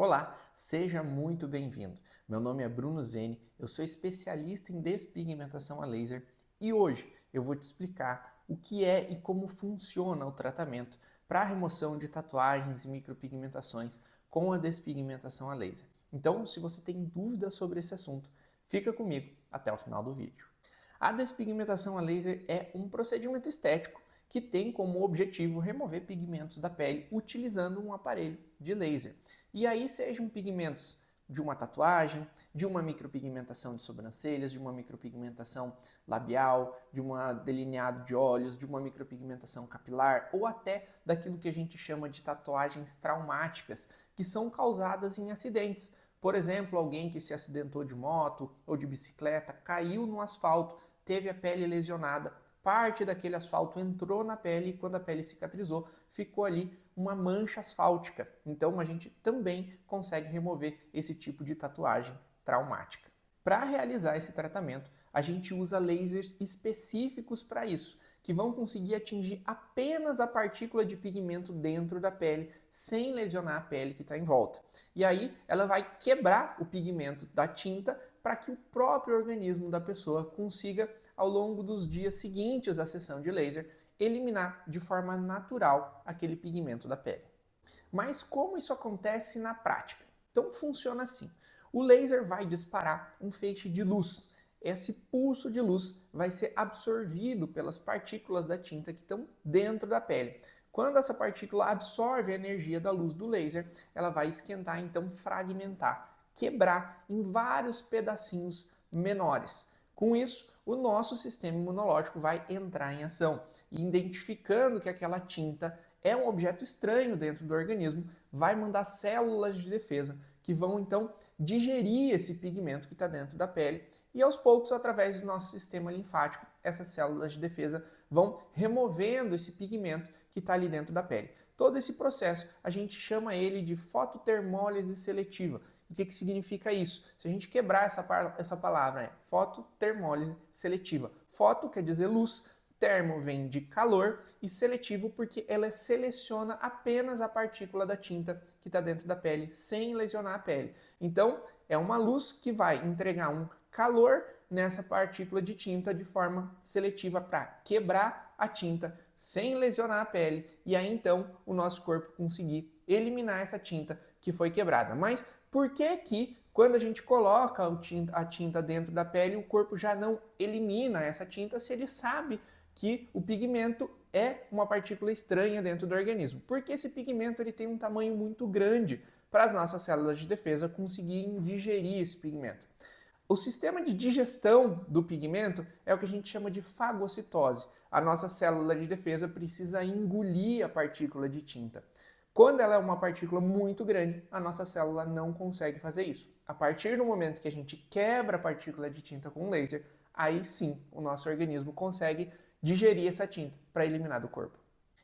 Olá, seja muito bem-vindo. Meu nome é Bruno Zeni, eu sou especialista em despigmentação a laser e hoje eu vou te explicar o que é e como funciona o tratamento para a remoção de tatuagens e micropigmentações com a despigmentação a laser. Então, se você tem dúvidas sobre esse assunto, fica comigo até o final do vídeo. A despigmentação a laser é um procedimento estético que tem como objetivo remover pigmentos da pele utilizando um aparelho de laser. E aí sejam pigmentos de uma tatuagem, de uma micropigmentação de sobrancelhas, de uma micropigmentação labial, de um delineado de olhos, de uma micropigmentação capilar ou até daquilo que a gente chama de tatuagens traumáticas, que são causadas em acidentes. Por exemplo, alguém que se acidentou de moto ou de bicicleta, caiu no asfalto, teve a pele lesionada, parte daquele asfalto entrou na pele e quando a pele cicatrizou, ficou ali uma mancha asfáltica. Então a gente também consegue remover esse tipo de tatuagem traumática. Para realizar esse tratamento, a gente usa lasers específicos para isso, que vão conseguir atingir apenas a partícula de pigmento dentro da pele, sem lesionar a pele que está em volta. E aí ela vai quebrar o pigmento da tinta para que o próprio organismo da pessoa consiga, ao longo dos dias seguintes à sessão de laser, eliminar de forma natural aquele pigmento da pele. Mas como isso acontece na prática? Então funciona assim. O laser vai disparar um feixe de luz. Esse pulso de luz vai ser absorvido pelas partículas da tinta que estão dentro da pele. Quando essa partícula absorve a energia da luz do laser, ela vai esquentar, então fragmentar, quebrar em vários pedacinhos menores. Com isso, o nosso sistema imunológico vai entrar em ação, e identificando que aquela tinta é um objeto estranho dentro do organismo, vai mandar células de defesa que vão então digerir esse pigmento que está dentro da pele e aos poucos, através do nosso sistema linfático, essas células de defesa vão removendo esse pigmento que está ali dentro da pele. Todo esse processo a gente chama ele de fototermólise seletiva. O que significa isso? Se a gente quebrar essa palavra, fototermólise seletiva. Foto quer dizer luz, termo vem de calor e seletivo porque ela seleciona apenas a partícula da tinta que está dentro da pele, sem lesionar a pele. Então, é uma luz que vai entregar um calor nessa partícula de tinta de forma seletiva para quebrar a tinta sem lesionar a pele e aí então o nosso corpo conseguir eliminar essa tinta que foi quebrada. Mas por que quando a gente coloca a tinta dentro da pele, o corpo já não elimina essa tinta se ele sabe que o pigmento é uma partícula estranha dentro do organismo? Porque esse pigmento ele tem um tamanho muito grande para as nossas células de defesa conseguirem digerir esse pigmento. O sistema de digestão do pigmento é o que a gente chama de fagocitose. A nossa célula de defesa precisa engolir a partícula de tinta. Quando ela é uma partícula muito grande, a nossa célula não consegue fazer isso. A partir do momento que a gente quebra a partícula de tinta com laser, aí sim o nosso organismo consegue digerir essa tinta para eliminar do corpo.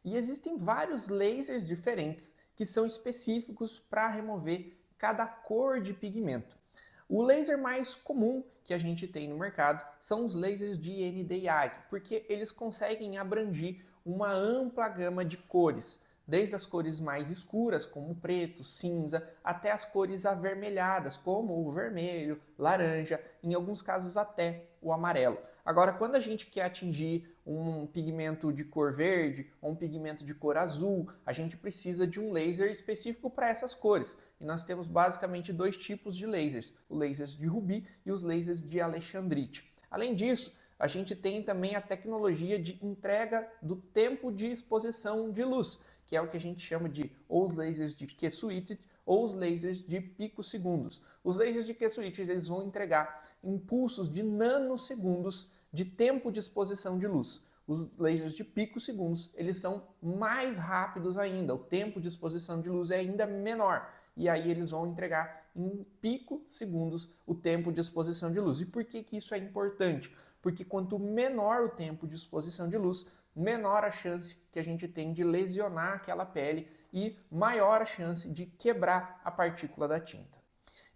E existem vários lasers diferentes que são específicos para remover cada cor de pigmento. O laser mais comum que a gente tem no mercado são os lasers de Nd:YAG, porque eles conseguem abranger uma ampla gama de cores, desde as cores mais escuras, como o preto, cinza, até as cores avermelhadas, como o vermelho, laranja, em alguns casos até o amarelo. Agora, quando a gente quer atingir um pigmento de cor verde ou um pigmento de cor azul, a gente precisa de um laser específico para essas cores. E nós temos basicamente dois tipos de lasers, os lasers de rubi e os lasers de alexandrite. Além disso, a gente tem também a tecnologia de entrega do tempo de exposição de luz, que é o que a gente chama de ou os lasers de Q-switched ou os lasers de picosegundos. Os lasers de Q-switched eles vão entregar impulsos de nanosegundos de tempo de exposição de luz. Os lasers de picosegundos eles são mais rápidos ainda, o tempo de exposição de luz é ainda menor. E aí eles vão entregar em picosegundos o tempo de exposição de luz. E por que isso é importante? Porque quanto menor o tempo de exposição de luz, menor a chance que a gente tem de lesionar aquela pele e maior a chance de quebrar a partícula da tinta.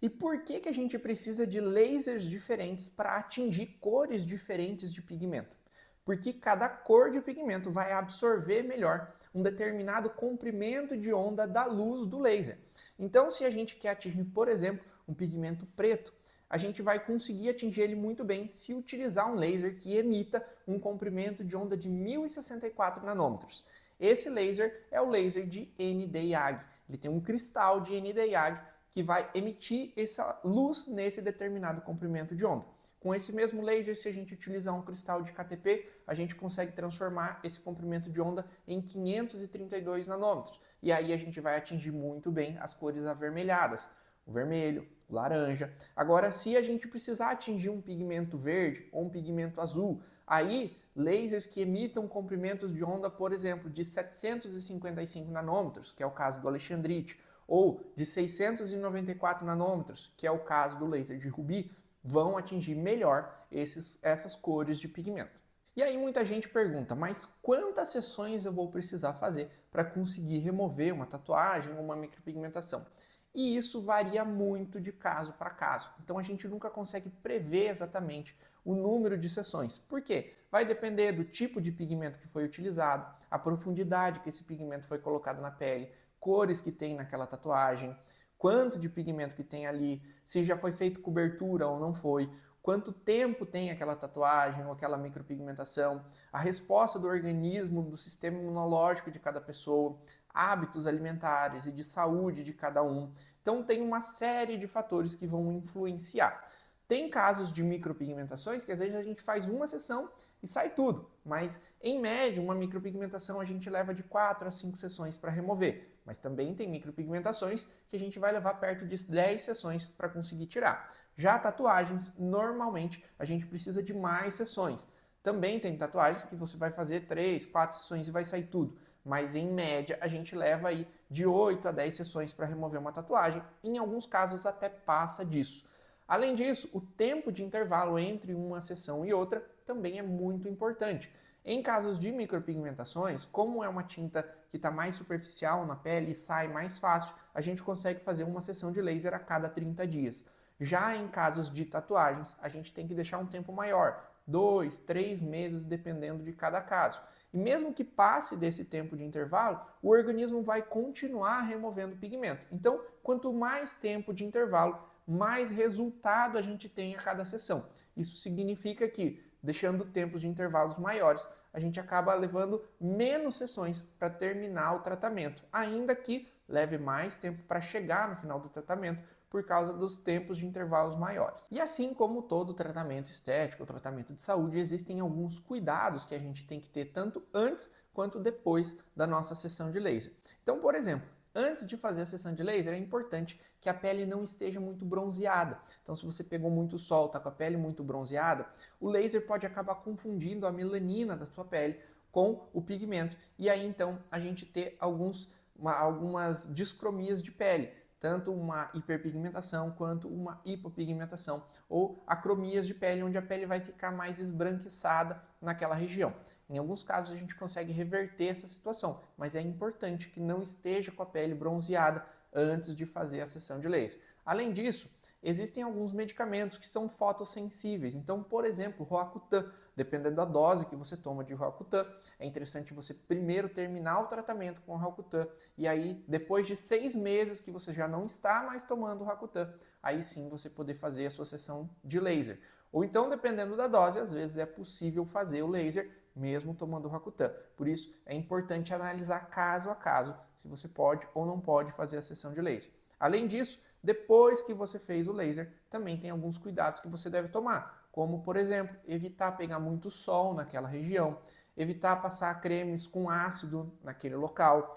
E por que a gente precisa de lasers diferentes para atingir cores diferentes de pigmento? Porque cada cor de pigmento vai absorver melhor um determinado comprimento de onda da luz do laser. Então, se a gente quer atingir, por exemplo, um pigmento preto, a gente vai conseguir atingir ele muito bem se utilizar um laser que emita um comprimento de onda de 1064 nanômetros. Esse laser é o laser de Nd:YAG. Ele tem um cristal de Nd:YAG que vai emitir essa luz nesse determinado comprimento de onda. Com esse mesmo laser, se a gente utilizar um cristal de KTP, a gente consegue transformar esse comprimento de onda em 532 nanômetros. E aí a gente vai atingir muito bem as cores avermelhadas, o vermelho, o laranja. Agora, se a gente precisar atingir um pigmento verde ou um pigmento azul, aí lasers que emitam comprimentos de onda, por exemplo, de 755 nanômetros, que é o caso do alexandrite, ou de 694 nanômetros, que é o caso do laser de rubi, vão atingir melhor essas cores de pigmento. E aí muita gente pergunta, mas quantas sessões eu vou precisar fazer para conseguir remover uma tatuagem ou uma micropigmentação? E isso varia muito de caso para caso. Então a gente nunca consegue prever exatamente o número de sessões. Por quê? Vai depender do tipo de pigmento que foi utilizado, a profundidade que esse pigmento foi colocado na pele, cores que tem naquela tatuagem, quanto de pigmento que tem ali, se já foi feito cobertura ou não foi, quanto tempo tem aquela tatuagem ou aquela micropigmentação, a resposta do organismo, do sistema imunológico de cada pessoa, hábitos alimentares e de saúde de cada um. Então tem uma série de fatores que vão influenciar. Tem casos de micropigmentações que às vezes a gente faz uma sessão e sai tudo, mas em média uma micropigmentação a gente leva de 4 a 5 sessões para remover. Mas também tem micropigmentações que a gente vai levar perto de 10 sessões para conseguir tirar. Já tatuagens, normalmente a gente precisa de mais sessões. Também tem tatuagens que você vai fazer 3, 4 sessões e vai sair tudo. Mas em média a gente leva aí de 8 a 10 sessões para remover uma tatuagem. Em alguns casos até passa disso. Além disso, o tempo de intervalo entre uma sessão e outra também é muito importante. Em casos de micropigmentações, como é uma tinta que está mais superficial na pele e sai mais fácil, a gente consegue fazer uma sessão de laser a cada 30 dias. Já em casos de tatuagens, a gente tem que deixar um tempo maior, 2, 3 meses, dependendo de cada caso. E mesmo que passe desse tempo de intervalo, o organismo vai continuar removendo pigmento. Então, quanto mais tempo de intervalo, mais resultado a gente tem a cada sessão. Isso significa que, deixando tempos de intervalos maiores, a gente acaba levando menos sessões para terminar o tratamento, ainda que leve mais tempo para chegar no final do tratamento por causa dos tempos de intervalos maiores. E assim como todo tratamento estético ou tratamento de saúde, existem alguns cuidados que a gente tem que ter tanto antes quanto depois da nossa sessão de laser. Então, por exemplo, antes de fazer a sessão de laser, é importante que a pele não esteja muito bronzeada. Então, se você pegou muito sol, está com a pele muito bronzeada, o laser pode acabar confundindo a melanina da sua pele com o pigmento. E aí, então, a gente ter algumas discromias de pele, tanto uma hiperpigmentação quanto uma hipopigmentação, ou acromias de pele, onde a pele vai ficar mais esbranquiçada naquela região. Em alguns casos a gente consegue reverter essa situação, mas é importante que não esteja com a pele bronzeada antes de fazer a sessão de laser. Além disso, existem alguns medicamentos que são fotossensíveis. Então, por exemplo, Roacutan, dependendo da dose que você toma de Roacutan, é interessante você primeiro terminar o tratamento com Roacutan e aí, depois de 6 meses que você já não está mais tomando Roacutan, aí sim você poder fazer a sua sessão de laser. Ou então, dependendo da dose, às vezes é possível fazer o laser mesmo tomando Roacutan. Por isso, é importante analisar caso a caso se você pode ou não pode fazer a sessão de laser. Além disso, depois que você fez o laser, também tem alguns cuidados que você deve tomar, como, por exemplo, evitar pegar muito sol naquela região, evitar passar cremes com ácido naquele local,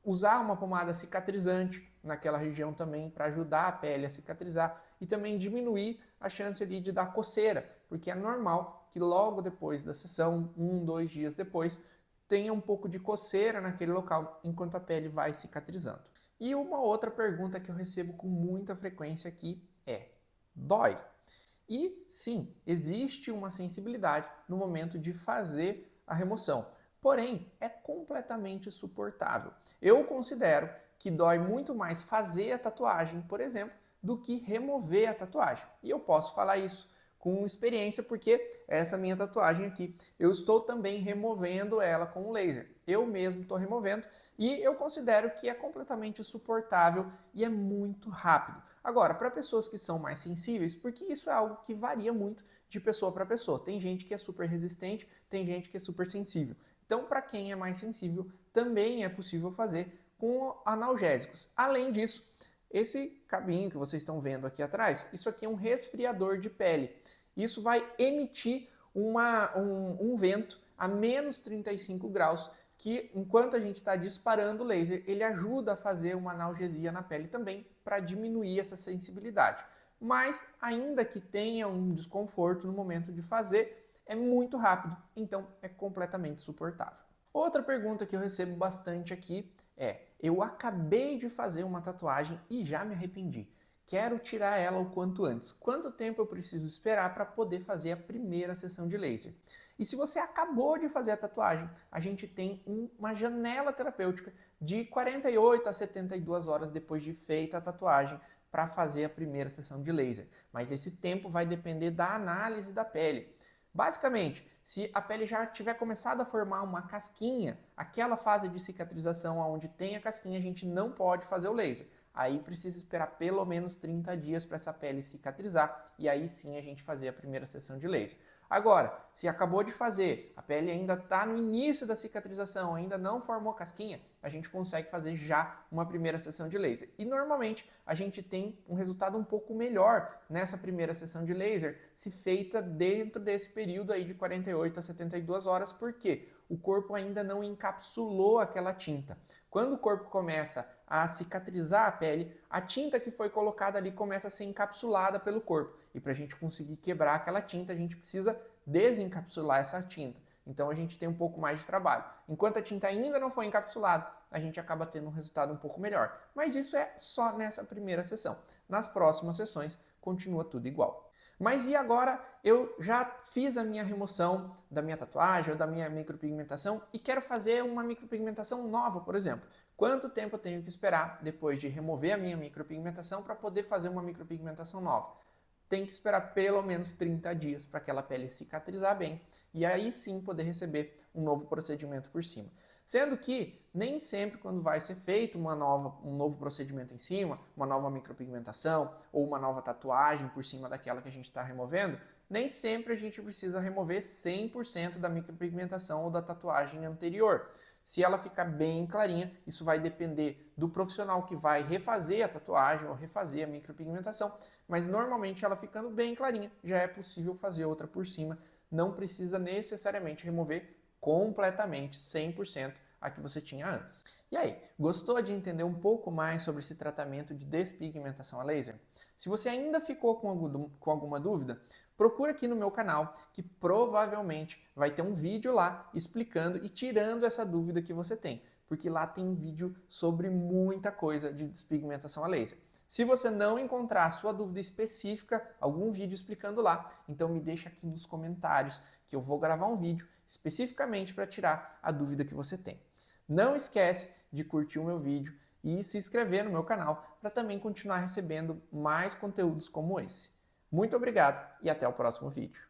usar uma pomada cicatrizante naquela região também para ajudar a pele a cicatrizar e também diminuir a chance ali de dar coceira, porque é normal que logo depois da sessão, 1, 2 dias depois, tenha um pouco de coceira naquele local enquanto a pele vai cicatrizando. E uma outra pergunta que eu recebo com muita frequência aqui é: dói? E sim, existe uma sensibilidade no momento de fazer a remoção, porém é completamente suportável. Eu considero que dói muito mais fazer a tatuagem, por exemplo, do que remover a tatuagem. E eu posso falar isso com experiência porque essa minha tatuagem aqui, eu estou também removendo ela com o laser. eu mesmo estou removendo e eu considero que é completamente suportável e é muito rápido. Agora, para pessoas que são mais sensíveis, porque isso é algo que varia muito de pessoa para pessoa. Tem gente que é super resistente, tem gente que é super sensível. Então, para quem é mais sensível, também é possível fazer com analgésicos. Além disso, esse cabinho que vocês estão vendo aqui atrás, isso aqui é um resfriador de pele. Isso vai emitir um vento a menos 35 graus, que enquanto a gente está disparando o laser, ele ajuda a fazer uma analgesia na pele também, para diminuir essa sensibilidade. Mas, ainda que tenha um desconforto no momento de fazer, é muito rápido, então é completamente suportável. Outra pergunta que eu recebo bastante aqui é: eu acabei de fazer uma tatuagem e já me arrependi. Quero tirar ela o quanto antes. Quanto tempo eu preciso esperar para poder fazer a primeira sessão de laser? E se você acabou de fazer a tatuagem, a gente tem uma janela terapêutica de 48 a 72 horas depois de feita a tatuagem para fazer a primeira sessão de laser. Mas esse tempo vai depender da análise da pele. Basicamente, se a pele já tiver começado a formar uma casquinha, aquela fase de cicatrização onde tem a casquinha, a gente não pode fazer o laser. Aí precisa esperar pelo menos 30 dias para essa pele cicatrizar e aí sim a gente fazer a primeira sessão de laser. Agora, se acabou de fazer, a pele ainda está no início da cicatrização, ainda não formou casquinha, a gente consegue fazer já uma primeira sessão de laser. E normalmente a gente tem um resultado um pouco melhor nessa primeira sessão de laser, se feita dentro desse período aí de 48 a 72 horas, porque o corpo ainda não encapsulou aquela tinta. Quando o corpo começa a cicatrizar a pele, a tinta que foi colocada ali começa a ser encapsulada pelo corpo. E para a gente conseguir quebrar aquela tinta, a gente precisa desencapsular essa tinta. Então a gente tem um pouco mais de trabalho. Enquanto a tinta ainda não foi encapsulada, a gente acaba tendo um resultado um pouco melhor. Mas isso é só nessa primeira sessão. Nas próximas sessões, continua tudo igual. Mas e agora eu já fiz a minha remoção da minha tatuagem ou da minha micropigmentação e quero fazer uma micropigmentação nova, por exemplo. Quanto tempo eu tenho que esperar depois de remover a minha micropigmentação para poder fazer uma micropigmentação nova? Tem que esperar pelo menos 30 dias para aquela pele cicatrizar bem e aí sim poder receber um novo procedimento por cima. Sendo que nem sempre quando vai ser feito um novo procedimento em cima, uma nova micropigmentação ou uma nova tatuagem por cima daquela que a gente está removendo, nem sempre a gente precisa remover 100% da micropigmentação ou da tatuagem anterior. Se ela ficar bem clarinha, isso vai depender do profissional que vai refazer a tatuagem ou refazer a micropigmentação, mas normalmente ela ficando bem clarinha, já é possível fazer outra por cima, não precisa necessariamente remover completamente, 100%, a que você tinha antes. E aí, gostou de entender um pouco mais sobre esse tratamento de despigmentação a laser? Se você ainda ficou com alguma dúvida, procura aqui no meu canal, que provavelmente vai ter um vídeo lá explicando e tirando essa dúvida que você tem, porque lá tem um vídeo sobre muita coisa de despigmentação a laser. Se você não encontrar a sua dúvida específica, algum vídeo explicando lá, então me deixa aqui nos comentários que eu vou gravar um vídeo especificamente para tirar a dúvida que você tem. Não esquece de curtir o meu vídeo e se inscrever no meu canal para também continuar recebendo mais conteúdos como esse. Muito obrigado e até o próximo vídeo.